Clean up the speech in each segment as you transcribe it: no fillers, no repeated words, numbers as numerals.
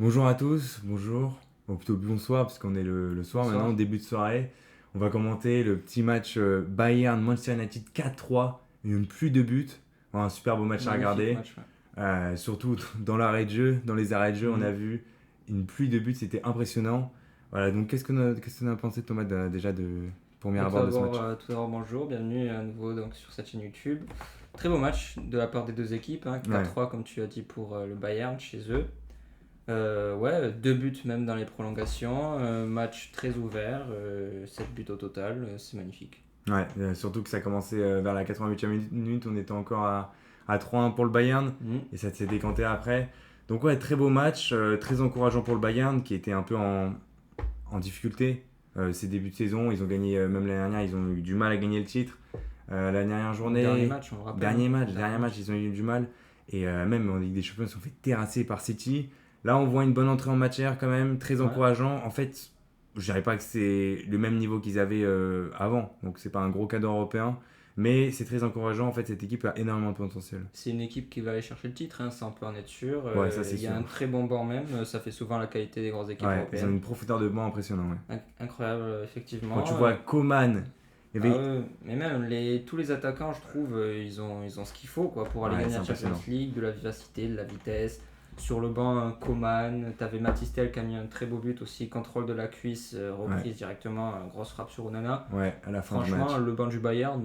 Bonjour à tous, bonjour, ou plutôt bonsoir, puisqu'on est le soir Bonsoir. maintenant, début de soirée. On va commenter le petit match Bayern-Manchester United 4-3, une pluie de buts. Un super beau match à Magnifique regarder. match. Ouais. Surtout dans l'arrêt de jeu, dans les arrêts de jeu, on a Mhm. vu une pluie de buts, c'était impressionnant. Voilà, donc qu'est-ce qu'on a pensé Thomas déjà de premier Bah, abord de ce match? tout d'abord, bonjour, bienvenue à nouveau donc, sur cette chaîne YouTube. Très beau match de la part des deux équipes, hein, Ouais, 4-3 comme tu as dit pour le Bayern chez eux. Ouais, deux buts même dans les prolongations, match très ouvert, 7 buts au total, c'est magnifique. ouais, surtout que ça commençait vers la 88e minute, on était encore à 3-1 pour le Bayern, Mhm. et ça s'est décanté après. Donc ouais, très beau match, très encourageant pour le Bayern, qui était un peu en difficulté ces débuts de saison. Ils ont gagné, même l'année dernière, ils ont eu du mal à gagner le titre. La dernière Dernier journée, match, on le rappelle. Hein. dernier match, ils ont eu du mal. Et même en Ligue des Champions, ils se sont fait terrasser par City. Là, on voit une bonne entrée en matière quand même, très Ouais. encourageant. En fait, je dirais pas que c'est le même niveau qu'ils avaient avant. Donc, c'est pas un gros cadeau européen. Mais c'est très encourageant. En fait, cette équipe a énormément de potentiel. C'est une équipe qui va aller chercher le titre, hein, ça on peut en être sûr. Ouais, ça c'est Il y a sûr. un très bon banc même, ça fait souvent la qualité des grosses équipes Ouais, ils ont européennes. une profondeur de banc impressionnante. Ouais. Incroyable, Quand tu effectivement. vois Coman, il y Ah avait. ouais, mais même tous les attaquants, je trouve, ils ont ce qu'il faut quoi, pour aller Ouais, gagner c'est la Champions impressionnant. League, de la vivacité, de la vitesse. Sur le banc, un Coman, t'avais Matistel qui a mis un très beau but aussi, contrôle de la cuisse, Ouais, reprise directement, grosse frappe sur Onana. ouais, à la fin du match. Franchement, le banc du Bayern,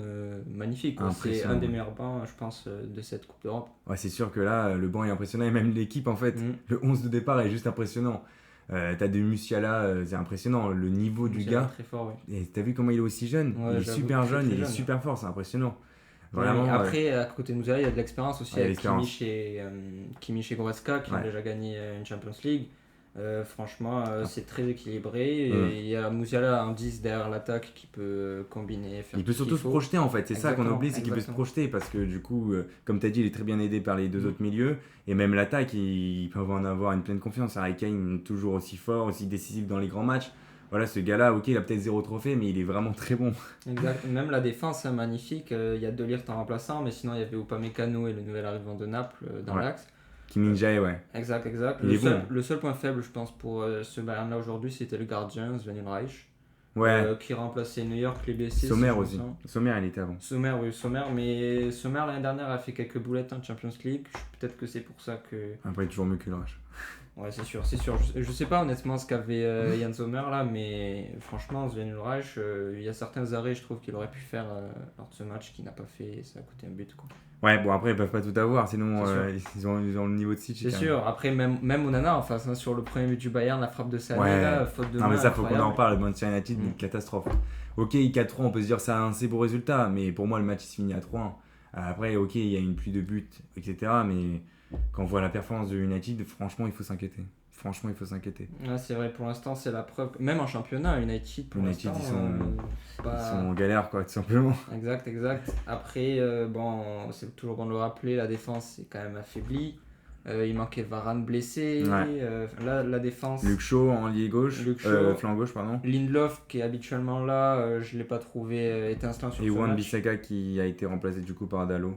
magnifique, quoi. C'est un Impressionnant, des ouais. meilleurs bancs, je pense, de cette Coupe d'Europe. Ouais, c'est sûr que là, le banc est impressionnant et même l'équipe, en fait, Mhm. le 11 de départ est juste impressionnant. T'as des Musiala, c'est impressionnant. Le niveau du C'est là gars, très fort, oui. et t'as vu comment il est aussi jeune? Il Ouais, est j'avoue, super très jeune, très il est jeune. super fort, c'est impressionnant. Oui, Vraiment, après, à côté de Moussa, il y a de l'expérience aussi il y a avec l'expérience. Kimmich et Goretzka qui ont Ouais. déjà gagné une Champions League. Franchement, Ah, c'est très équilibré. hum. Et il y a Musiala en 10 derrière l'attaque qui peut combiner, faire Il tout peut ce qu'il surtout se faut. projeter en fait, c'est ça qu'on a Exactement, oublié, c'est qu'il peut se exactement. projeter parce que du coup, comme tu as dit, il est très bien aidé par les deux Mm. autres milieux et même l'attaque, ils peuvent en avoir une pleine confiance. Harry Kane, toujours aussi fort, aussi décisif dans les grands matchs. Voilà, ce gars-là, ok, il a peut-être zéro trophée, mais il est vraiment très bon. Exact. Même la défense, hein, magnifique. Il y a De Ligt en remplaçant, mais sinon il y avait Upamecano et le nouvel arrivant de Naples dans Ouais. l'axe. Kim Min-jae, ouais, Exact, exact. il est bon. Le seul point faible, je pense, pour ce Bayern-là aujourd'hui, c'était le gardien, Sven Ulreich, Ouais, qui remplaçait Neuer, qui est blessé, si Sommer je me aussi. sens. Sommer, il était avant. Sommer, oui, Sommer, mais Sommer l'année dernière a fait quelques boulettes en Champions League. Peut-être que c'est pour ça que. Après, il est toujours mieux que le Rush. Ouais, c'est sûr, c'est sûr. Je sais pas honnêtement ce qu'avait Jan Sommer là, mais franchement, Sven Ulreich, il y a certains arrêts, je trouve qu'il aurait pu faire lors de ce match qu'il n'a pas fait et ça a coûté un but, quoi. Ouais, bon, après, ils peuvent pas tout avoir, sinon C'est sûr. ils ont le niveau de City C'est quand même. sûr. Après, même Onana en face, hein, sur le premier but du Bayern, la frappe de Sané, Ouais. là, faute de Non, mais main ça, faut qu'on en incroyable. reparle. Manchester United, Mm. une catastrophe. Ok, 4-3, on peut se dire ça a un assez beau résultat, mais pour moi, le match il se finit à 3-1. Après, ok, il y a une pluie de buts, etc. Mais quand on voit la performance de United, franchement, il faut s'inquiéter. Franchement, il faut s'inquiéter. Ouais, c'est vrai, pour l'instant, c'est la preuve. Même en championnat, United, pour United, l'instant, c'est ils sont pas. en galère, quoi, tout simplement. Exact, exact. Après, bon, c'est toujours bon de le rappeler, la défense est quand même affaiblie. Il manquait Varane blessé. Ouais. Là, la défense, Luke Shaw en lié gauche, Luke Shaw, flanc gauche, pardon. Lindelof qui est habituellement là, je ne l'ai pas trouvé étincelant sur Et ce Wan match. Bissaka qui a été remplacé du coup par Dalot,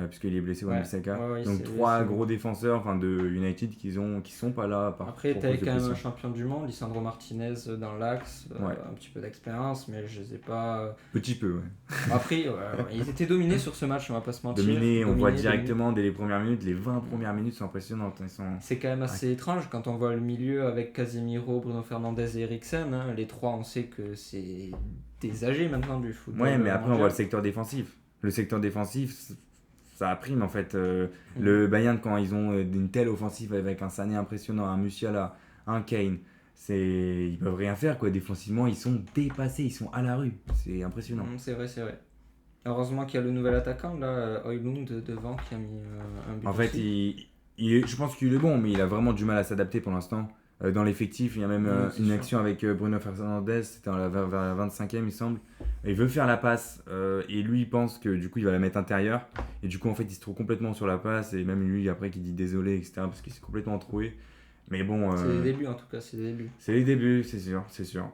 puisqu'il est blessé, Wan Ouais, Bissaka. ouais, ouais, Donc c'est trois blessé. gros défenseurs enfin, de United qui sont pas là Après, pour tu avais cause de quand même un blessure. champion du monde, Lisandro Martinez dans l'axe, Ouais, un petit peu d'expérience, mais je sais pas. petit peu, ouais. Après, ils étaient dominés sur ce match, on va pas se mentir. Dominé, on voit Dominés, dominés. directement dès les premières minutes, les 20 premières minutes sont impressionnantes. Ils sont... C'est quand même Ouais. assez étrange quand on voit le milieu avec Casemiro, Bruno Fernandes et Eriksen. Hein. Les trois, on sait que c'est des âgés maintenant du football Ouais, mais après on voit mondial. le secteur défensif. Le secteur défensif, ça prime en fait. Mhm. Le Bayern, quand ils ont une telle offensive avec un Sané impressionnant, un Musiala, un Kane, ils peuvent rien faire quoi. Défensivement, ils sont dépassés, ils sont à la rue. C'est impressionnant. C'est vrai, c'est vrai. Heureusement qu'il y a le nouvel attaquant, là, Højlund, devant, qui a mis un but En fait, aussi. je pense qu'il est bon, mais il a vraiment du mal à s'adapter pour l'instant. Dans l'effectif, il y a même C'est une sûr. action avec Bruno Fernandes, c'était vers la 25e, il semble. Il veut faire la passe et lui, il pense que du coup, il va la mettre intérieure. Et du coup, en fait, il se trouve complètement sur la passe. Et même lui, après, qui dit désolé, etc., parce qu'il s'est complètement troué. Mais bon, C'est les débuts, en tout cas, c'est les débuts. c'est les débuts, c'est sûr, c'est sûr.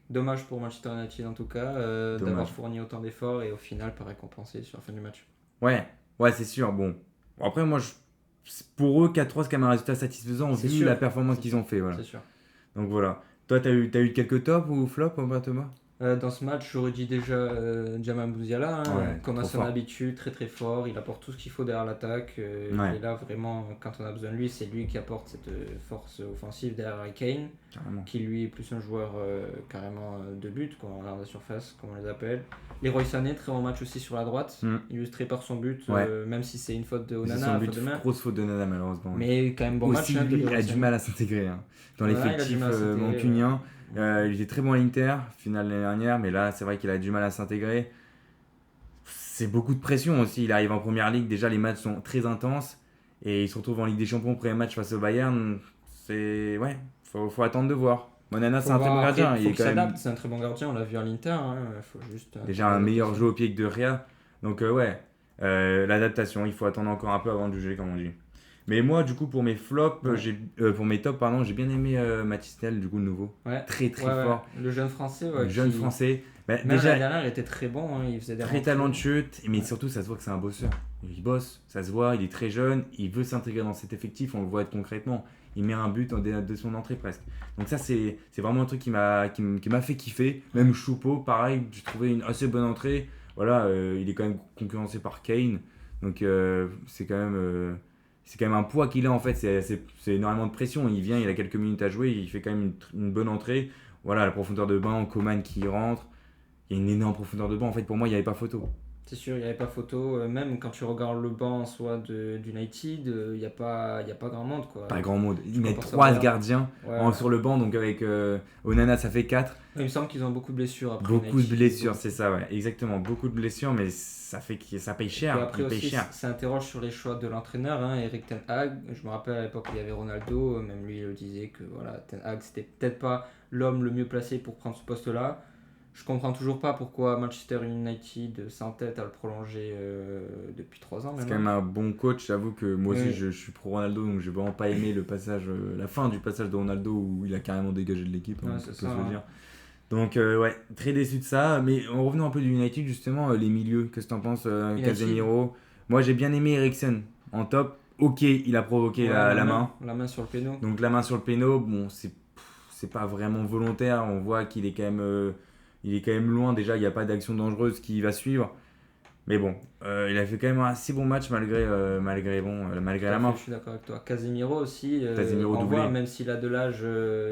Dommage pour Manchester United, en tout cas, Dommage. d'avoir fourni autant d'efforts et au final, pas récompensé sur la fin du match. Ouais, ouais, c'est sûr. Bon, après, moi, pour eux, 4-3, c'est quand même un résultat satisfaisant C'est vu sûr. la performance C'est qu'ils sûr. ont fait. Voilà. C'est sûr. Donc voilà. Toi, t'as eu quelques tops ou flops, Thomas? Dans ce match, j'aurais dit déjà Jamal Musiala, Ouais, comme à trop son fort. habitude, très très fort. Il apporte tout ce qu'il faut derrière l'attaque. Il Ouais, est là vraiment quand on a besoin de lui. C'est lui qui apporte cette force offensive derrière Harry Kane, carrément. qui lui est plus un joueur carrément de but, quoi, dans la surface, comme on les appelle. Leroy Sané, très bon match aussi sur la droite, Mm. illustré par son but, Ouais. même si c'est une faute de C'est Onana, son la but, faute de main. grosse faute de Nana, malheureusement. Ouais. Mais quand même bon match. Aussi, Hein, de lui, il Leroy a du Sané. mal à s'intégrer hein, dans Ouais, il a du l'effectif mal à s'intégrer, mancunien. ouais. Il était très bon à l'Inter, finale l'année dernière, mais là, c'est vrai qu'il a du mal à s'intégrer. C'est beaucoup de pression aussi. Il arrive en première ligue, déjà les matchs sont très intenses. Et il se retrouve en Ligue des Champions, premier match face au Bayern. C'est. Ouais, faut attendre de voir. Monana, c'est Faut un très bon voir après, gardien. faut Il est qu'il quand même s'adapte, c'est un très bon gardien, on l'a vu à l'Inter, hein, faut juste déjà un meilleur jeu au pied que De Gea. Donc, ouais, l'adaptation, il faut attendre encore un peu avant de juger, comme on dit. Mais moi, du coup, pour mes flops, Ouais. pour mes tops, pardon, j'ai bien aimé Mathys Tel, du coup, le nouveau. Ouais. Très, très Ouais. fort. Le jeune français, Le jeune qui... français. Bah, Même déjà, l'année dernière, il était très bon, hein, il faisait des très rentrées. talentueux, mais Ouais. surtout, ça se voit que c'est un bosseur. Il bosse, ça se voit, il est très jeune, il veut s'intégrer dans cet effectif, on le voit concrètement. Il met un but de son entrée presque. Donc ça, c'est vraiment un truc qui m'a fait kiffer. Même Choupo, pareil, j'ai trouvé une assez bonne entrée. Voilà, il est quand même concurrencé par Kane. Donc c'est quand même un poids qu'il a en fait. C'est énormément de pression. Il vient, il a quelques minutes à jouer, il fait quand même une bonne entrée. Voilà, la profondeur de banc, Coman qui rentre. Il y a une énorme profondeur de banc. En fait, pour moi, il n'y avait pas photo. C'est sûr, il n'y avait pas photo. Même quand tu regardes le banc soit d'United, il n'y a pas grand monde, quoi. Pas grand monde. Ils mettent compares ça au 3 Bayern. gardiens Ouais. sur le banc, donc avec Onana, ça fait 4. Il me semble qu'ils ont beaucoup de blessures après Beaucoup de United. blessures, c'est ça, ouais. Exactement, beaucoup de blessures, mais ça fait que ça paye Et puis cher. après Il paye aussi, cher. ça interroge sur les choix de l'entraîneur, hein, Eric Ten Hag. Je me rappelle à l'époque, il y avait Ronaldo, même lui il le disait que voilà, Ten Hag c'était peut-être pas l'homme le mieux placé pour prendre ce poste-là. Je comprends toujours pas pourquoi Manchester United s'entête à le prolonger depuis 3 ans C'est maintenant. quand même un bon coach. J'avoue que moi aussi, Oui. je suis pro Ronaldo, donc j'ai vraiment pas aimé le passage, la fin du passage de Ronaldo où il a carrément dégagé de l'équipe, Ouais, on c'est peut ça, se le hein. dire. Donc, ouais, très déçu de ça. Mais en revenant un peu du United, justement, les milieux, qu'est-ce que t'en penses, United. Casemiro? Moi, j'ai bien aimé Eriksen en top. Ok, il a provoqué Ouais, la main. La main sur le péno. Donc la main sur le péno, bon, c'est pas vraiment volontaire. On voit qu'il est il est quand même loin. Déjà, il n'y a pas d'action dangereuse qui va suivre. Mais bon, il a fait quand même un assez bon match malgré la main. Je suis d'accord avec toi. Casemiro aussi, Casemiro on doublé. voit, même s'il a de l'âge,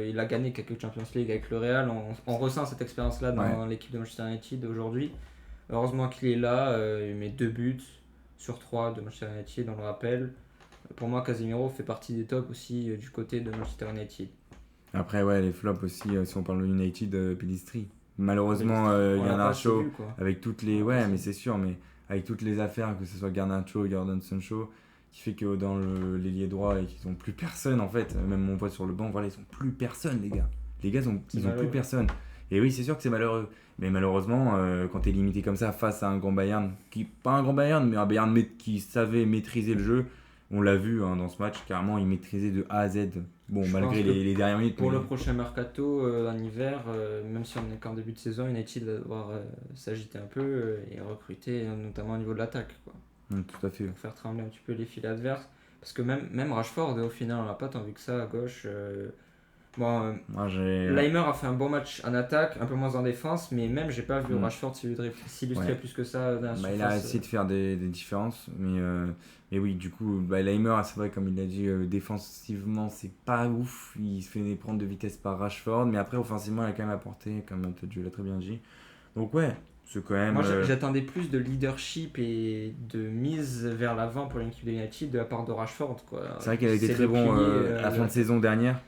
il a gagné quelques Champions League avec le Real. On ressent cette expérience-là dans l'équipe de Manchester United aujourd'hui. Heureusement qu'il est là, il met 2 buts sur 3 de Manchester United, on le rappelle. Pour moi, Casemiro fait partie des tops aussi du côté de Manchester United. Après, ouais, les flops aussi, si on parle de United, Pellistri. Malheureusement, On il y l'a en a pas un assez show vu, quoi. avec toutes les. On l'a pas Ouais, assez mais vu. c'est sûr, mais avec toutes les affaires, que ce soit Garnacho, Jordan Sancho, qui fait que dans l'ailier droit, et qu'ils ont plus personne en fait. Même mon pote sur le banc, voilà, ils ont plus personne, les gars. Les gars, C'est ils ont plus malheureux. personne. Et oui, c'est sûr que c'est malheureux. Mais malheureusement, quand tu es limité comme ça face à un grand Bayern, pas un grand Bayern, mais un Bayern qui savait maîtriser le jeu, on l'a vu hein, dans ce match, carrément, il maîtrisait de A à Z. Bon, Je malgré pense que les dernières minutes. Pour mais- le prochain mercato en hiver, même si on n'est qu'en début de saison, United va devoir s'agiter un peu et recruter, notamment au niveau de l'attaque, quoi, Tout à fait. pour faire trembler un petit peu les filets adverses. Parce que même Rashford, au final, on n'a pas tant vu que ça à gauche. Bon, Moi, j'ai. Leimer a fait un bon match en attaque, un peu moins en défense, mais même j'ai pas vu Mm. Rashford s'illustrer Ouais. plus que ça dans la Bah, il a surface. essayé de faire des différences, mais oui, du coup, Leimer, c'est vrai, comme il l'a dit, défensivement, c'est pas ouf. Il se fait prendre de vitesse par Rashford, mais après, offensivement, il a quand même apporté, comme tu l'as très bien dit. Donc, ouais, c'est quand même. Moi, j'attendais plus de leadership et de mise vers l'avant pour l'équipe de United de la part de Rashford, quoi. C'est vrai qu'il a été C'est très le bon pilier, à la fin de saison dernière,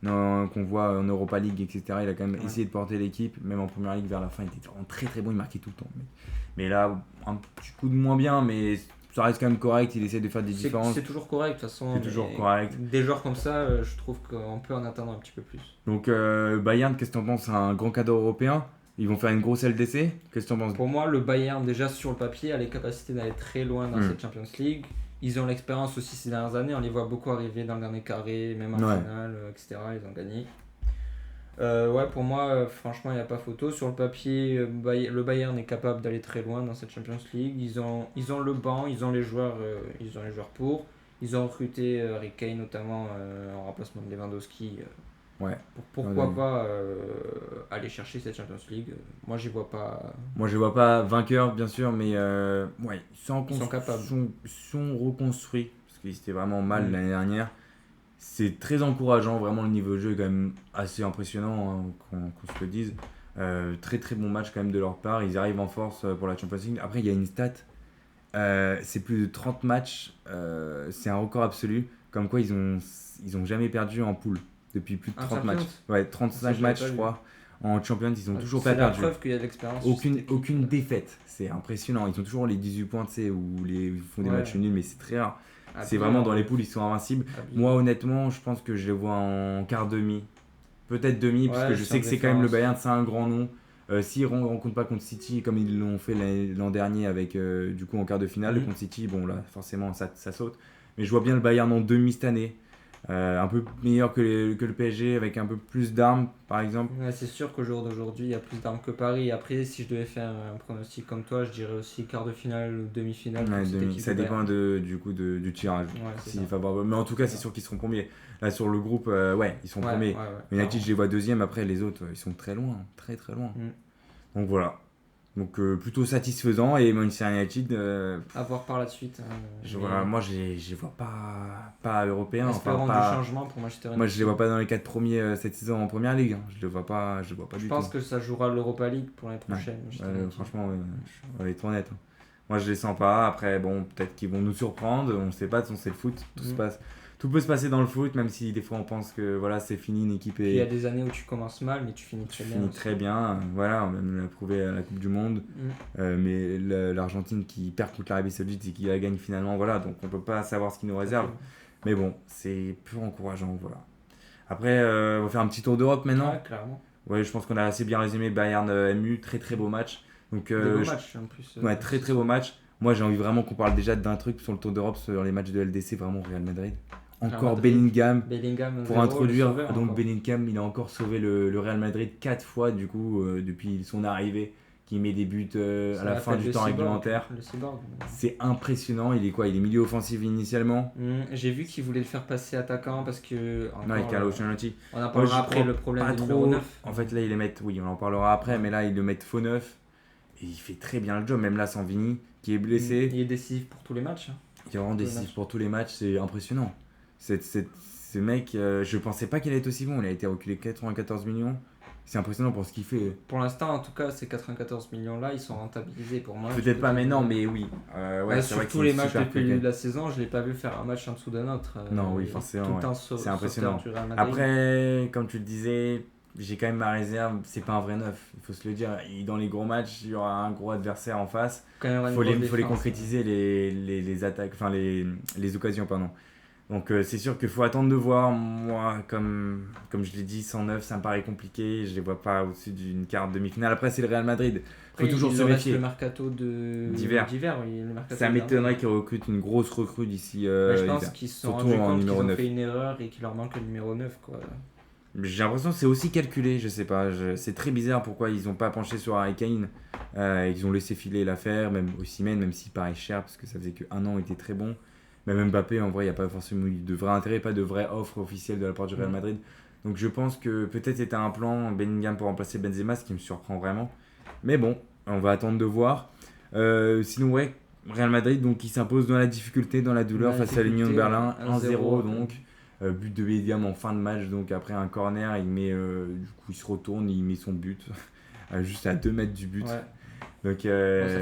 qu'on voit en Europa League, etc. Il a quand même Ouais. essayé de porter l'équipe, même en première ligue vers la fin, il était vraiment très très bon, il marquait tout le temps. Mais là, un petit coup de moins bien, mais ça reste quand même correct, il essaie de faire des différences. C'est toujours correct, de toute façon. C'est toujours mais correct. Des joueurs comme ça, je trouve qu'on peut en attendre un petit peu plus. Donc Bayern, qu'est-ce que t'en penses? C'est un grand cadeau européen. Ils vont faire une grosse LDC. Qu'est-ce que t'en penses? Pour moi, le Bayern, déjà sur le papier, a les capacités d'aller très loin dans Mm. cette Champions League. Ils ont l'expérience aussi ces dernières années, on les voit beaucoup arriver dans le dernier carré, même en Ouais. finale, etc. Ils ont gagné. Ouais, pour moi, franchement, il n'y a pas photo. Sur le papier, le Bayern est capable d'aller très loin dans cette Champions League. Ils ont le banc, ils ont les joueurs pour. Ils ont recruté Harry Kane notamment en remplacement de Lewandowski. Ouais. Pourquoi pas aller chercher cette Champions League. Moi, j'y vois pas. Moi, je ne vois pas vainqueur, bien sûr, mais ouais, Ils sont capables. Ils sont reconstruits, parce qu'ils étaient vraiment mal Mm. l'année dernière. C'est très encourageant, vraiment le niveau de jeu est quand même assez impressionnant, hein, qu'on se le dise. Très très bon match quand même de leur part, ils arrivent en force pour la Champions League. Après, il y a une stat, c'est plus de 30 matchs, c'est un record absolu, comme quoi ils ont jamais perdu en poule depuis plus de Un 30 Champions. matchs. Ouais, Ça, 35 je l'avais matchs pas je vu. crois. En Champions, ils ont toujours C'est pas la perdu. preuve qu'il y a de l'expérience. sur cette Aucune, équipe. aucune défaite, c'est impressionnant. Ils ont toujours les 18 points, tu sais, où ils font des Ouais. matchs nuls, mais c'est très rare. C'est Habillés vraiment en- dans les poules, ils sont invincibles. habillés. Moi, honnêtement, je pense que je les vois en quart demi. Peut-être demi, parce Ouais, que je c'est sais en que c'est quand même le défense. Bayern, c'est un grand nom. S'ils ne rencontrent pas contre City, comme ils l'ont fait l'an dernier avec du coup en quart de finale Mhm. contre City, bon là, forcément, ça saute. Mais je vois bien le Bayern en demi cette année. Un peu meilleur que le PSG, avec un peu plus d'armes, par exemple. Ouais, c'est sûr qu'au jour d'aujourd'hui, il y a plus d'armes que Paris. Après, si je devais faire un pronostic comme toi, je dirais aussi quart de finale ou demi-finale pour Ouais, cette équipe ça du dépend Bayern. du coup du tirage. Ouais, c'est Si ça. favorable. Mais en tout cas, c'est Ouais. sûr qu'ils seront premiers. Là, sur le groupe, ouais, ils sont Ouais, premiers. ouais, United, clairement. je les vois deuxième. Après, les autres, ils sont très loin. Très, très loin. Mm. Donc voilà. Donc plutôt satisfaisant. Et Manchester United, À voir par la suite. Mais voilà, moi, je les vois pas européens. Enfin, espérons du pas... changement pour Manchester United. Moi, je les vois pas dans les 4 premiers cette saison en première ligue. Hein. Je les vois pas Je du pense tout. que ça jouera l'Europa League pour l'année Ouais. prochaine. Manchester United. Franchement, on va être honnête. Hein. Moi, je les sens pas. Après, bon, peut-être qu'ils vont nous surprendre. On sait pas. De toute façon, c'est le foot. Tout peut se passer dans le foot, même si des fois on pense que voilà, c'est fini, une équipe Puis il y a est des années où tu commences mal, mais tu finis très bien. finie aussi. très bien. Voilà, on même l'a prouvé à la Coupe du Monde. Mm. Mais l'Argentine qui perd contre l'Arabie Saoudite et qui la gagne finalement, voilà. Donc on peut pas savoir ce qui nous réserve. Mais bon, c'est peu encourageant, voilà. Après, on va faire un petit tour d'Europe maintenant. Ouais, clairement. Ouais, je pense qu'on a assez bien résumé Bayern MU, très très beau match. Donc, Des beaux matchs en plus. ouais, très très beau match. Moi, j'ai envie vraiment qu'on parle déjà d'un truc sur le Tour d'Europe, sur les matchs de LDC, vraiment Real Madrid. Encore Madrid. Bellingham. Bellingham, Pour 0, introduire, le sauveur donc encore. Bellingham, il a encore sauvé le Real Madrid 4 fois, du coup, depuis son arrivée, qui met des buts Ça à la fin l'appelle du le temps cyborg, réglementaire. Le cyborg. C'est impressionnant. Il est quoi? Il est milieu offensif initialement. J'ai vu qu'il voulait le faire passer attaquant parce que. Non, avec encore, Carlo Ancelotti. on en Moi, parlera je après, crois le problème pas du trop. numéro 9. En fait, là, ils les mettent. Oui, on en parlera après, mais là, ils le mettent faux neuf. Et il fait très bien le job. Même là, Sanvini, qui est blessé. Il est décisif pour tous les matchs. Il est vraiment décisif pour tous les matchs. C'est impressionnant. Ce mec, je pensais pas qu'il allait être aussi bon. Il a été reculé 94 millions. C'est impressionnant pour ce qu'il fait. Pour l'instant, en tout cas, ces 94 millions-là, ils sont rentabilisés pour moi. Peut-être pas maintenant, mais oui. Ouais, c'est sur vrai que tous c'est les une matchs super depuis le début plaquette. de la saison, je l'ai pas vu faire un match en dessous d'un autre. Non, oui, Il est forcément, Tout le ouais. temps C'est impressionnant. sauveteur du Real Madrid. Après, comme tu le disais, j'ai quand même ma réserve. C'est pas un vrai neuf, il faut se le dire. Dans les gros matchs, il y aura un gros adversaire en face. Quand même, Il une faut grosse les défense. concrétiser, les attaques, enfin les occasions, pardon. Donc c'est sûr qu'il faut attendre de voir. Moi, comme je l'ai dit, 109, ça me paraît compliqué. Je les vois pas au-dessus d'une quart demi-finale. Après, c'est le Real Madrid. Il faut Après, toujours il se reste méfier. le mercato D'hiver. Oui, le mercato Ça d'hiver. m'étonnerait qu'ils recrutent une grosse recrue d'ici. Mais je pense l'hiver. qu'ils se sont Surtout rendus en compte qu'ils numéro ont 9. fait une erreur et qu'il leur manque le numéro 9. Quoi. J'ai l'impression que c'est aussi calculé, je sais pas. C'est très bizarre pourquoi ils ont pas penché sur Harry Kane. Ils ont laissé filer l'affaire, même Osimhen, même s'il paraît cher, parce que ça faisait qu'un an, il était très bon. Même Mbappé, en vrai, il n'y a pas forcément eu de vrai intérêt, pas de vraie offre officielle de la part du Real Madrid. Donc je pense que peut-être c'était un plan Bellingham pour remplacer Benzema, ce qui me surprend vraiment. Mais bon, on va attendre de voir. Sinon, ouais, Real Madrid donc, qui s'impose dans la difficulté, dans la douleur Dans la face à l'Union de difficulté, Berlin, 1-0 1-0, donc. But de Bellingham en fin de match, donc après un corner, du coup il se retourne, il met son but, juste à 2 mètres du but. Ouais. Donc Ça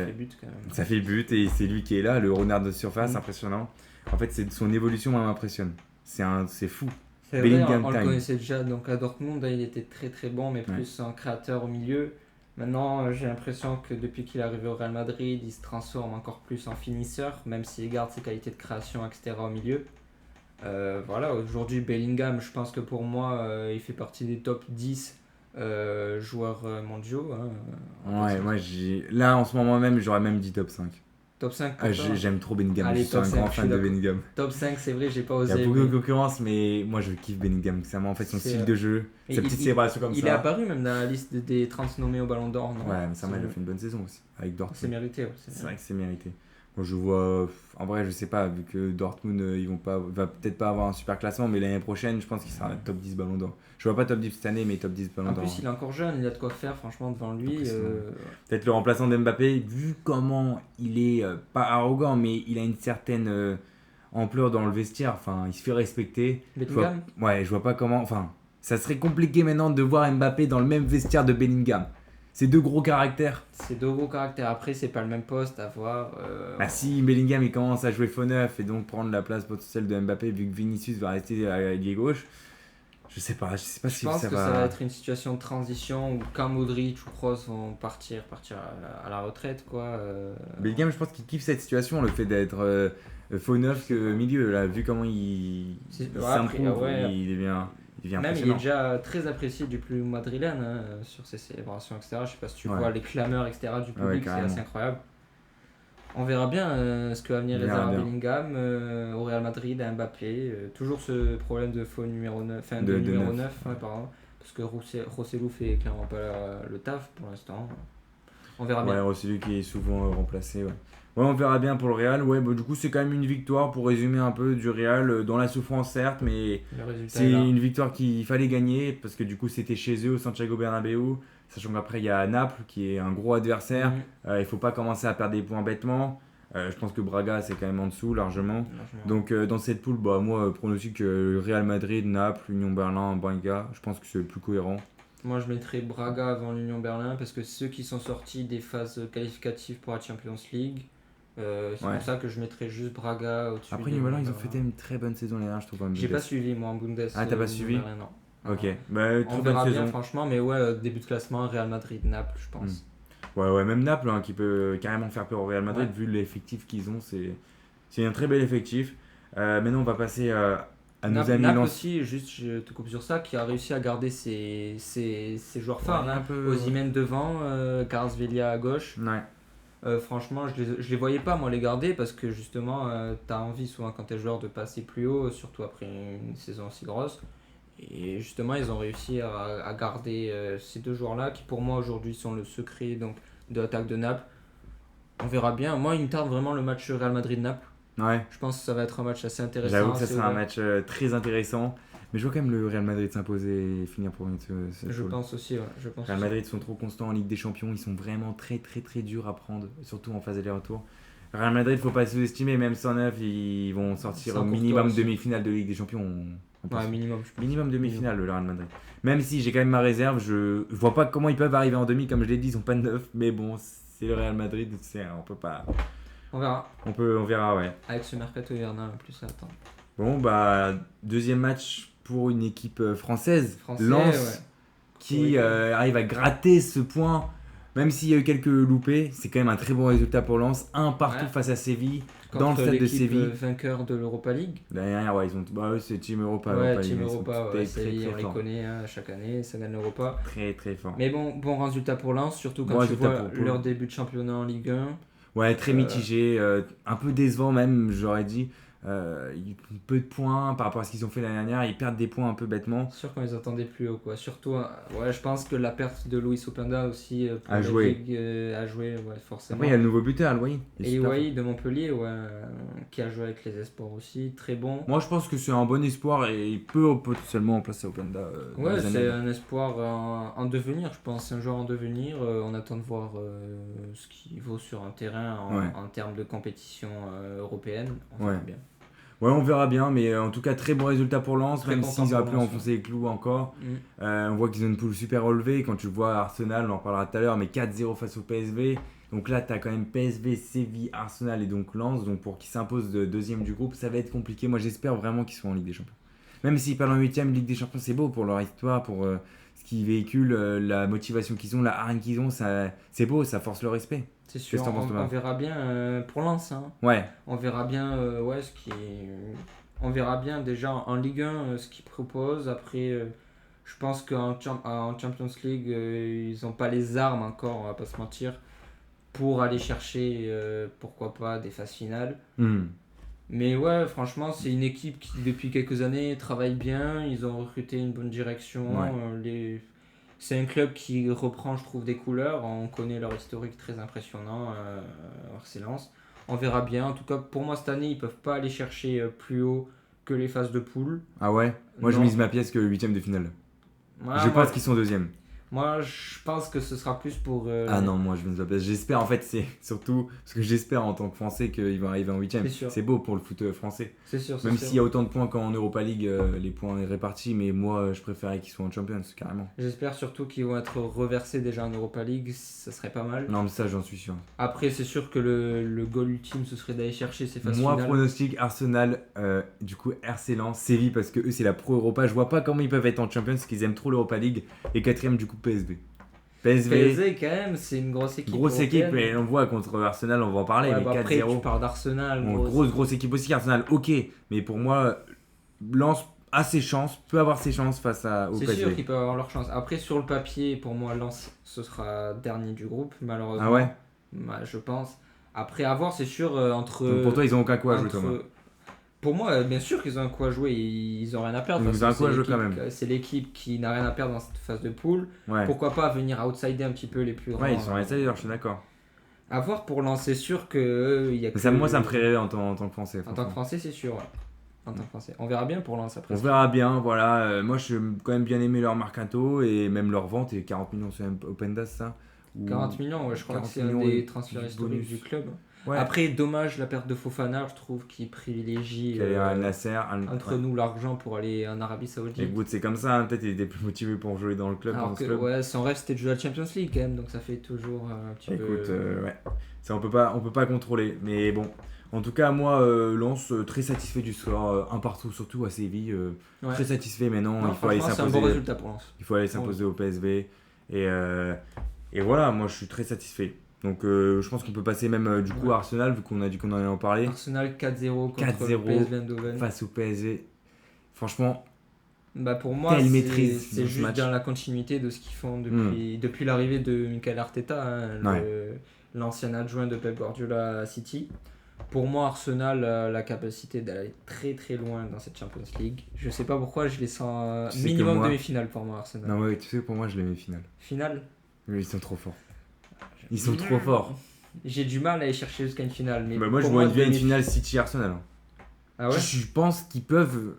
fait but quand même. ça fait but et c'est lui qui est là, le renard de surface, Mm. impressionnant. En fait, son évolution m'impressionne. C'est fou. C'est vrai, Bellingham on le time. connaissait déjà donc à Dortmund, il était très très bon, mais plus un créateur au milieu. Maintenant, j'ai l'impression que depuis qu'il est arrivé au Real Madrid, il se transforme encore plus en finisseur, même s'il garde ses qualités de création, etc. au milieu. Voilà, aujourd'hui, Bellingham, je pense que pour moi, il fait partie des top 10 joueurs mondiaux. Ouais, moi là en ce moment même, j'aurais même dit top 5. Top 5 pour toi. J'aime trop Bellingham, Allez, je suis un top grand 5, fan de je suis Bellingham. Top 5, c'est vrai, j'ai pas Il y osé. a beaucoup de mais concurrence, mais moi je kiffe Bellingham. En fait, son C'est, style de jeu, mais sa petite célébration comme il ça. est apparu même dans la liste des 30 nommés au Ballon d'Or, non? Ouais, mais ça m'a fait une bonne saison aussi, avec C'est Dortmund. mérité. C'est vrai que c'est mérité. Moi, je vois. En vrai, je sais pas, vu que Dortmund, va peut-être pas avoir un super classement, mais l'année prochaine, je pense qu'il sera top 10 ballon d'or. Je vois pas top 10 cette année, mais top 10 ballon En d'or. plus, il est encore jeune, il a de quoi faire, franchement, devant lui. Impressionnant. Peut-être le remplaçant d'Mbappé, vu comment il est pas arrogant, mais il a une certaine ampleur dans le vestiaire. Enfin, il se fait respecter. Bellingham. Je vois pas comment. Enfin, ça serait compliqué maintenant de voir Mbappé dans le même vestiaire de Bellingham. Ces deux gros caractères. C'est deux gros caractères. Après, c'est pas le même poste à voir. Bah si Bellingham il commence à jouer faux neuf et donc prendre la place potentielle de Mbappé vu que Vinicius va rester à l'ailier gauche, je sais pas Je si pense ça que va. ça va être une situation de transition où quand Modric ou Kroos vont partir à la retraite, quoi. Bellingham, je pense qu'il kiffe cette situation, le fait d'être faux neuf que milieu là, vu comment il s'improve, il devient Même il est impressionnant. déjà très apprécié du plus madrilène sur ses célébrations, etc. Je sais pas si tu vois les clameurs, etc. du public, c'est assez incroyable. On verra bien ce que va venir réserver Bellingham au Real Madrid, à Mbappé. Toujours ce problème de faux numéro 9, enfin de numéro 9, pardon, parce que Rosselló fait clairement pas le taf pour l'instant. On verra bien. Ouais, Rosselló qui est souvent remplacé. Ouais, on verra bien pour le Real. Ouais, du coup, c'est quand même une victoire pour résumer un peu du Real dans la souffrance, certes, mais c'est une victoire qu'il fallait gagner parce que du coup, c'était chez eux au Santiago Bernabéu. Sachant qu'après, il y a Naples qui est un gros adversaire. Il faut pas commencer à perdre des points bêtement. Je pense que Braga, c'est quand même en dessous largement. Donc, dans cette poule, moi, pronostic Real Madrid, Naples, Union Berlin, Braga. Je pense que c'est le plus cohérent. Moi, je mettrais Braga avant l'Union Berlin parce que ceux qui sont sortis des phases qualificatives pour la Champions League. C'est pour ça que je mettrais juste Braga au-dessus. Après, Union Berlin, ils ont fait une très bonne saison l'année dernière, je trouve. J'ai pas suivi, moi, en Bundes. Ah, t'as pas suivi Berlin, non. Ok, on verra bien, franchement, mais ouais, début de classement, Real Madrid, Naples, je pense. Ouais, même Naples qui peut carrément faire peur au Real Madrid, vu l'effectif qu'ils ont, c'est un très bel effectif. Maintenant, on va passer à nos amis Naples aussi, juste je te coupe sur ça, qui a réussi à garder ses joueurs phares. Osimhen devant, Kvaratskhelia à gauche. Franchement, je les voyais pas, moi, les garder parce que justement, t'as envie souvent quand t'es joueur de passer plus haut, surtout après une saison aussi grosse. Et justement, ils ont réussi à garder ces deux joueurs-là qui, pour moi, aujourd'hui, sont le secret donc, de l'attaque de Naples. On verra bien. Moi, il me tarde vraiment le match Real Madrid-Naples. Ouais. Je pense que ça va être un match assez intéressant. J'avoue que ça sera un match très intéressant. Mais je vois quand même le Real Madrid s'imposer et finir pour une. Je pense aussi, ouais. Real Madrid sont trop constants en Ligue des Champions. Ils sont vraiment très, très, très durs à prendre, surtout en phase aller-retour. Real Madrid, faut pas sous-estimer, même sans neuf, ils vont sortir au minimum demi-finale de Ligue des Champions. Ouais, minimum demi-finale, le Real Madrid. Même si j'ai quand même ma réserve, je vois pas comment ils peuvent arriver en demi, comme je l'ai dit, ils ont pas de neuf. Mais bon, c'est le Real Madrid, on peut pas. On verra. On verra, ouais. Avec ce mercato hivernal en plus à attendre. Bon, deuxième match pour une équipe française. Lens, qui arrive à gratter ce point. Même s'il y a eu quelques loupés, c'est quand même un très bon résultat pour Lens. Un partout face à Séville, dans le stade de Séville. Vainqueur de l'Europa League. Derrière, c'est Team Europa. Team Europa, Séville, on les connaît chaque année, ça gagne l'Europa. Très très fort. Mais bon résultat pour Lens, surtout quand tu vois leur début de championnat en Ligue 1. Ouais, très mitigé, un peu décevant même, j'aurais dit. Peu de points par rapport à ce qu'ils ont fait l'année dernière, ils perdent des points un peu bêtement. Sûr qu'on les attendait plus haut, quoi. Surtout, je pense que la perte de Luis Openda aussi a joué, forcément. Après, il y a le nouveau buteur, Louis. Et Wai de Montpellier, qui a joué avec les espoirs aussi, très bon. Moi, je pense que c'est un bon espoir et il peut potentiellement remplacer Openda. C'est un espoir en devenir, je pense. C'est un joueur en devenir. On attend de voir ce qu'il vaut sur un terrain en termes de compétition européenne. On verra bien. Ouais, on verra bien, mais en tout cas, très bon résultat pour Lens, même s'ils auraient pu enfoncer les clous encore. On voit qu'ils ont une poule super relevée. Quand tu vois Arsenal, on en reparlera tout à l'heure, mais 4-0 face au PSV. Donc là, tu as quand même PSV, Séville, Arsenal et donc Lens. Donc pour qu'ils s'imposent de deuxième du groupe, ça va être compliqué. Moi, j'espère vraiment qu'ils soient en Ligue des Champions. Même s'ils perdent en 8ème Ligue des Champions, c'est beau pour leur histoire, pour ce qu'ils véhiculent, la motivation qu'ils ont, la hargne qu'ils ont. C'est beau, ça force le respect. C'est sûr, on verra bien pour Lens. Ouais. On verra bien on verra bien déjà en Ligue 1 ce qu'ils proposent. Après, je pense qu'en Champions League, ils n'ont pas les armes encore, on va pas se mentir, pour aller chercher, pourquoi pas, des phases finales. Mais ouais, franchement, c'est une équipe qui, depuis quelques années, travaille bien. Ils ont recruté une bonne direction. C'est un club qui reprend, je trouve, des couleurs. On connaît leur historique très impressionnant, c'est Lens. On verra bien. En tout cas, pour moi, cette année, ils peuvent pas aller chercher plus haut que les phases de poule. Ah ouais? Moi, je Non. mise ma pièce que le 8ème de finale. Voilà, Je pense qu'ils sont deuxième. moi, je pense que ce sera plus pour. Ah non, moi je mise ma pièce. J'espère en fait, c'est surtout parce que j'espère en tant que Français qu'ils vont arriver en 8ème. C'est sûr. C'est beau pour le foot français. C'est sûr, c'est Même sûr. s'il y a autant de points qu'en Europa League, les points sont répartis, mais moi je préférais qu'ils soient en Champions, carrément. J'espère surtout qu'ils vont être reversés déjà en Europa League, ça serait pas mal. Non, mais ça j'en suis sûr. Après, c'est sûr que le goal ultime, ce serait d'aller chercher ces phases Moi, finales. pronostic Arsenal, du coup RC Lens, Séville, parce que eux c'est la Pro Europa. Je vois pas comment ils peuvent être en Champions, parce qu'ils aiment trop l'Europa League. Et quatrième, du coup PSV. PSG, quand même, c'est une grosse équipe. Grosse équipe, européenne. et on voit contre Arsenal, on va en parler, Ouais, mais bah après, 4-0. tu pars d'Arsenal. Bon, grosse équipe aussi, Arsenal, ok. Mais pour moi, Lens a ses chances, peut avoir ses chances face au C'est PSG. sûr qu'ils peuvent avoir leur chance. Après, sur le papier, pour moi, Lens, ce sera dernier du groupe, malheureusement. Ah ouais? Bah, je pense. Après, à voir, c'est sûr, entre. Donc pour toi, ils ont aucun coup à jouer, entre- Thomas. Pour moi, bien sûr qu'ils ont un coup à jouer, ils ont rien à perdre. Ils parce ont un que coup à c'est jouer l'équipe- quand même. C'est l'équipe qui n'a rien à perdre dans cette phase de poule. Ouais, Pourquoi pas venir outsider un petit peu les plus grands. ouais ils sont restés d'ailleurs, je suis d'accord. À voir pour Lens, c'est sûr que il y a Mais que. ça, moi, ça me ferait rêver en tant que Français. En tant que franchement. Français, c'est sûr, ouais. En tant que Français. On verra bien pour Lens après. On verra bien, voilà. Moi, j'ai quand même bien aimé leur mercato et même leur vente, et 40 millions sur Opendas, ça. Ou- 40 millions, ouais, je crois que 40 c'est un millions des et transferts du historiques bonus. du club. Ouais. Après, dommage la perte de Fofana, je trouve qu'il privilégie Qu'il y avait un Nasser, entre ouais. nous l'argent pour aller en Arabie Saoudite. Écoute, c'est comme ça, hein, peut-être il était plus motivé pour jouer dans le club. Alors dans que ce club. ouais, son rêve c'était de jouer à la Champions League quand même, donc ça fait toujours un petit Écoute, peu. ouais. Ça, on peut pas contrôler. Mais bon, en tout cas, moi, Lens, très satisfait du score. Un partout, surtout à Séville. Ouais. Très satisfait maintenant. Non, Il faut aller franchement, c'est un s'imposer. bon résultat pour Lens. Il faut aller s'imposer au PSV. Et voilà, moi, je suis très satisfait. Donc, je pense qu'on peut passer même du coup à Arsenal, vu qu'on a dit qu'on en allait en parler. Arsenal 4-0 contre 4-0 PSV Eindhoven. Face au PSG. Franchement, Bah pour moi, Quelle c'est maîtrise dans c'est ce juste match. dans la continuité de ce qu'ils font depuis l'arrivée de Mikel Arteta, hein, l'ancien adjoint de Pep Guardiola à City. Pour moi, Arsenal a la capacité d'aller très très loin dans cette Champions League. Je sais pas pourquoi, je les sens Tu sais que minimum moi- demi-finale pour moi, Arsenal. non, ouais, tu sais, pour moi, je les mets finale. Finale. Mais ils sont trop forts. Ils sont trop forts. J'ai du mal à aller chercher jusqu'à une finale. Mais Bah, moi, je pour vois une demi- finale City-Arsenal. Hein. Ah ouais. Je pense qu'ils peuvent,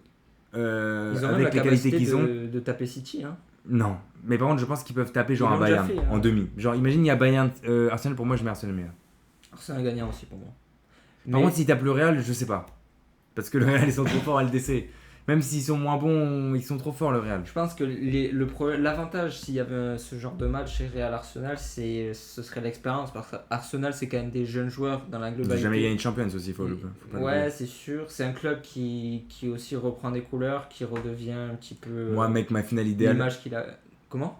Ils ont même la avec les qualités capacité qu'ils ont. de taper City. Hein. Non, mais par contre, je pense qu'ils peuvent taper genre Ils un l'ont déjà Bayern fait, hein. en demi. Genre, imagine, il y a Bayern, Arsenal, pour moi, je mets Arsenal meilleur. C'est un gagnant aussi pour moi. Par Mais- contre, s'ils tapent le Real, je sais pas. Parce que le Real, ils sont trop forts à LDC. Même s'ils sont moins bons, ils sont trop forts, le Real. Je pense que l'avantage s'il y avait ce genre de match chez Real Arsenal, ce serait l'expérience. Parce qu'Arsenal, c'est quand même des jeunes joueurs dans la Ils n'ont globalité. jamais gagné de Champions aussi, faut pas Ouais, l'oublier. c'est sûr. C'est un club qui aussi reprend des couleurs, qui redevient un petit peu Moi, mec, ma finale idéale, l'image qu'il a. Comment?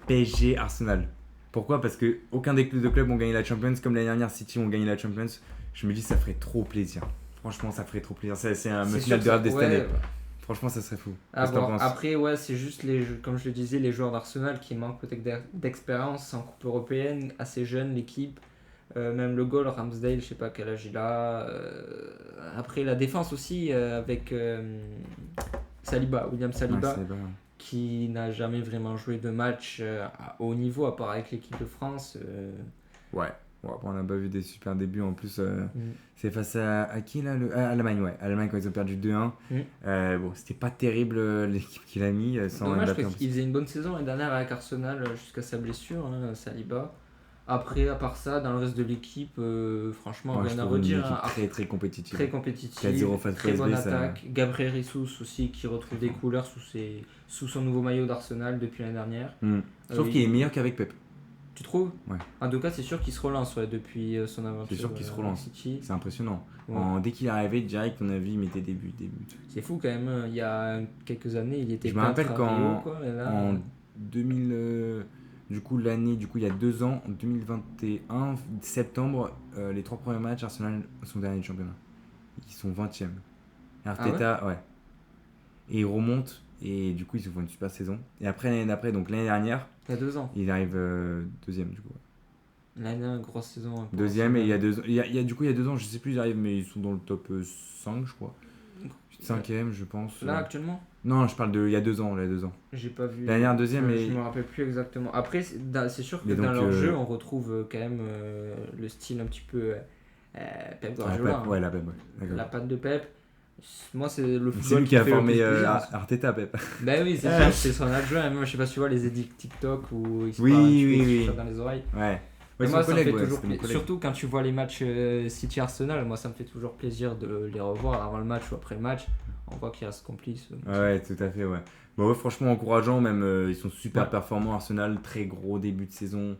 PSG Arsenal. Pourquoi? Parce que aucun des deux clubs ont gagné la Champions, comme l'année dernière City ont gagné la Champions. Je me dis ça ferait trop plaisir. Franchement, ça ferait trop plaisir. C'est un C'est final sûr de que rêve de cette ouais, année. Franchement, ça serait fou. à Qu'est-ce que t'en voir. penses? Après, ouais, c'est juste comme je le disais, les joueurs d'Arsenal qui manquent peut-être d'expérience en Coupe européenne, assez jeune l'équipe. Même le goal, Ramsdale, je sais pas quel âge il a. Après, la défense aussi, avec William Saliba, Ouais, c'est pas- qui n'a jamais vraiment joué de match à haut niveau, à part avec l'équipe de France. Ouais. Bon, après, on n'a pas vu des super débuts en plus. Mm. C'est face à qui là à Allemagne, ouais. Allemagne quand ils ont perdu 2-1. Bon, c'était pas terrible l'équipe qu'il a mis sans Dommage Mbappé en parce plus. qu'il faisait une bonne saison l'année dernière avec Arsenal jusqu'à sa blessure, hein, Saliba. Après, à part ça, dans le reste de l'équipe, franchement, Moi, je rien à trouve une redire. équipe hein. très très compétitive. Très compétitive, 4-0 face très PSV, bonne ça- attaque. Gabriel Jesus aussi qui retrouve des couleurs sous son nouveau maillot d'Arsenal depuis l'année dernière. Sauf Euh, qu'il est meilleur qu'avec Pep. Tu trouves? Ouais. En tout cas, c'est sûr qu'il se relance depuis son aventure. C'est sûr qu'il se relance. City. C'est impressionnant. Ouais. Dès qu'il est arrivé, direct, on a vu, il mettait des buts. C'est fou quand même. hein. Il y a quelques années, il était Je me rappelle peintre à quand- Rio, quoi, et là, En 2000, du coup, il y a 2 ans, en 2021, septembre, les 3 premiers matchs, Arsenal sont derniers du championnat. Ils sont 20e. Arteta, ouais. Et ils remontent, et du coup, ils se font une super saison. Et après, l'année d'après, donc l'année dernière, il y a 2 ans. il arrive deuxième, du coup. L'année dernière, grosse saison. hein, pour Deuxième, et il y a Arsenal. 2 ans, du coup, il y a 2 ans, je sais plus, ils arrivent, mais ils sont dans le top 5, je crois. 5e, je pense. Là, actuellement, Non, je parle de il y a 2 ans, j'ai pas vu. La dernière, deuxième, je, et- je me rappelle plus exactement. Après, c'est sûr que Mais dans donc, leur jeu, on retrouve quand même le style un petit peu Pep Ah, Guardiola. Pep, ouais, la Pep, ouais. D'accord. La patte de Pep. Moi, c'est le football. C'est lui qui a me fait le formé plus plaisir. Arteta, Pep. Ben oui, c'est sûr, c'est son adjoint. Moi, je sais pas si tu vois les édits TikTok où il se Oui, parle un oui, petit peu, oui. il se chuchote dans les oreilles. Ouais. Et Ouais, moi, son ça me collègue, fait ouais, toujours c'était mon collègue. surtout quand tu vois les matchs City Arsenal, moi ça me fait toujours plaisir de les revoir avant le match ou après le match. On voit qu'ils restent complices. Ouais, tout à fait, ouais. Bon, ouais, franchement, encourageant, même ils sont super Ouais. performants. Arsenal, très gros début de saison.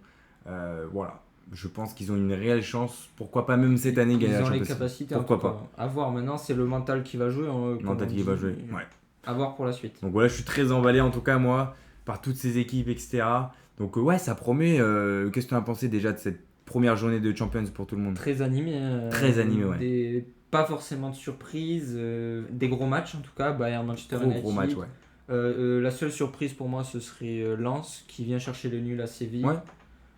Voilà. Je pense qu'ils ont une réelle chance. Pourquoi pas même cette année gagner Ils la ont les Champions League. capacités Pourquoi en tout pas. cas. À voir maintenant, c'est le mental qui va jouer. Comme Mental on qui va dit. jouer. Ouais. À voir pour la suite. Donc voilà, je suis très emballé en tout cas, moi, par toutes ces équipes, etc. Donc ouais, ça promet. Qu'est-ce que tu as pensé déjà de cette première journée de Champions pour tout le monde? Très animé. Très animé, ouais. Pas forcément de surprise. Des gros matchs en tout cas. Bayern Manchester United. Gros match, ouais. La seule surprise pour moi, ce serait Lens qui vient chercher le nul à Séville. Ouais.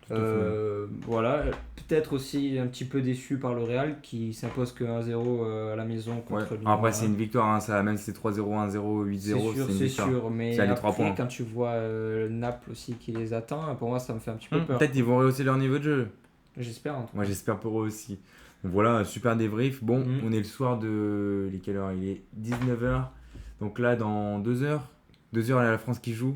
Tout à fait. Voilà, peut-être aussi un petit peu déçu par le Real qui s'impose que 1-0 à la maison Ouais. contre Lyon. Après, c'est une victoire, hein, ça, même si c'est 3-0, 1-0, 8-0, C'est sûr, une c'est victoire. sûr, mais C'est à les 3 après, points. quand tu vois Naples aussi qui les attend, pour moi ça me fait un petit peu peur. Peut-être ils vont rehausser leur niveau de jeu. J'espère en tout cas. Moi, j'espère pour eux aussi. Donc voilà, super débrief. Bon, Mhm. on est le soir de. Il est quelle heure? Il est 19h. Donc là, dans 2 heures. 2 heures, il y a la France qui joue.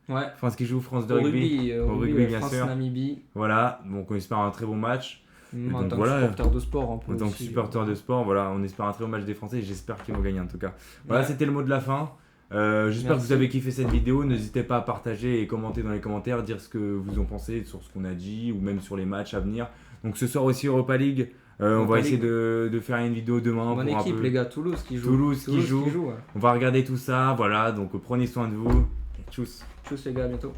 Ouais, France qui joue, France de au rugby. rugby, rugby, bien sûr. France-Namibie. Voilà, donc on espère un très bon match. En donc tant voilà. que supporter de sport, on peut En tant que aussi, supporter de sport, voilà, on espère un très bon match des Français et j'espère qu'ils vont gagner en tout cas. Voilà, Ouais. c'était le mot de la fin. J'espère que Merci. vous avez kiffé cette vidéo. N'hésitez pas à partager et commenter dans les commentaires, dire ce que vous en pensez sur ce qu'on a dit ou même sur les matchs à venir. Donc ce soir aussi Europa League. On Europa va essayer League. de faire une vidéo demain. Bonne pour un équipe, peu- les gars, Toulouse qui joue. Toulouse qui joue. ouais. On va regarder tout ça. Voilà, donc prenez soin de vous. Tchuss. Tchuss les gars, à bientôt.